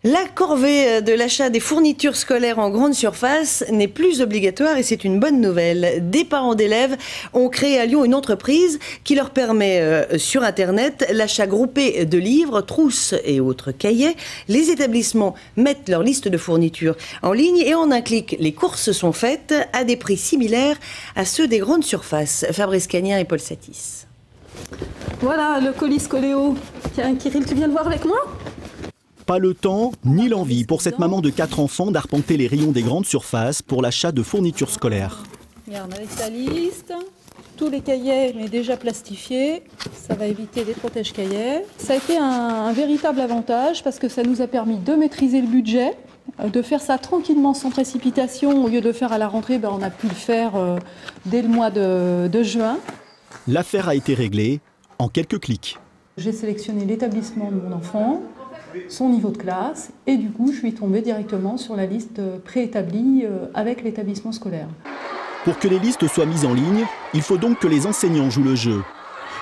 La corvée de l'achat des fournitures scolaires en grande surface n'est plus obligatoire et c'est une bonne nouvelle. Des parents d'élèves ont créé à Lyon une entreprise qui leur permet sur Internet l'achat groupé de livres, trousses et autres cahiers. Les établissements mettent leur liste de fournitures en ligne et en un clic, les courses sont faites à des prix similaires à ceux des grandes surfaces. Fabrice Cagnien et Paul Satis. Voilà le colis Scoléo. Tiens, Kirill, tu viens le voir avec moi ? Pas le temps ni l'envie pour cette maman de 4 enfants d'arpenter les rayons des grandes surfaces pour l'achat de fournitures scolaires. Regarde, avec sa liste, tous les cahiers mais déjà plastifiés, ça va éviter les protège-cahiers. Ça a été un véritable avantage parce que ça nous a permis de maîtriser le budget, de faire ça tranquillement sans précipitation. Au lieu de le faire à la rentrée, on a pu le faire dès le mois de juin. L'affaire a été réglée en quelques clics. J'ai sélectionné l'établissement de mon enfant, son niveau de classe, et du coup, je suis tombée directement sur la liste préétablie avec l'établissement scolaire. Pour que les listes soient mises en ligne, il faut donc que les enseignants jouent le jeu.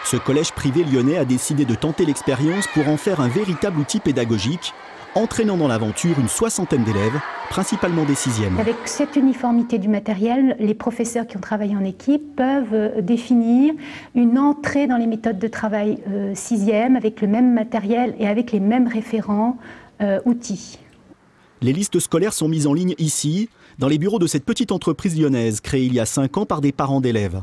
Ce collège privé lyonnais a décidé de tenter l'expérience pour en faire un véritable outil pédagogique, entraînant dans l'aventure une 60aine d'élèves, principalement des 6e. Avec cette uniformité du matériel, les professeurs qui ont travaillé en équipe peuvent définir une entrée dans les méthodes de travail 6e avec le même matériel et avec les mêmes référents outils. Les listes scolaires sont mises en ligne ici, dans les bureaux de cette petite entreprise lyonnaise créée il y a 5 ans par des parents d'élèves.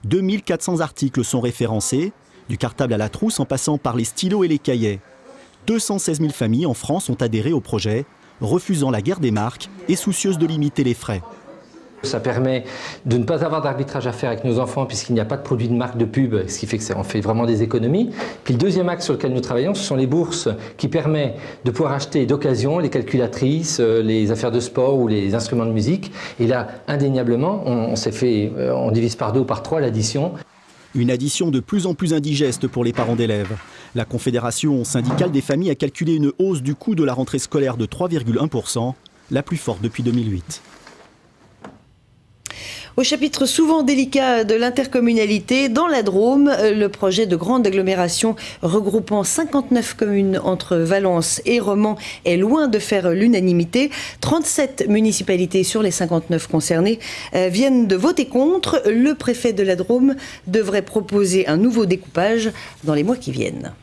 2400 articles sont référencés, du cartable à la trousse en passant par les stylos et les cahiers. 216 000 familles en France ont adhéré au projet, refusant la guerre des marques et soucieuses de limiter les frais. Ça permet de ne pas avoir d'arbitrage à faire avec nos enfants puisqu'il n'y a pas de produits de marque de pub, ce qui fait qu'on fait vraiment des économies. Puis le deuxième axe sur lequel nous travaillons, ce sont les bourses qui permettent de pouvoir acheter d'occasion les calculatrices, les affaires de sport ou les instruments de musique. Et là, indéniablement, on divise par 2 ou par 3 l'addition. Une addition de plus en plus indigeste pour les parents d'élèves. La Confédération syndicale des familles a calculé une hausse du coût de la rentrée scolaire de 3,1%, la plus forte depuis 2008. Au chapitre souvent délicat de l'intercommunalité, dans la Drôme, le projet de grande agglomération regroupant 59 communes entre Valence et Romans est loin de faire l'unanimité. 37 municipalités sur les 59 concernées viennent de voter contre. Le préfet de la Drôme devrait proposer un nouveau découpage dans les mois qui viennent.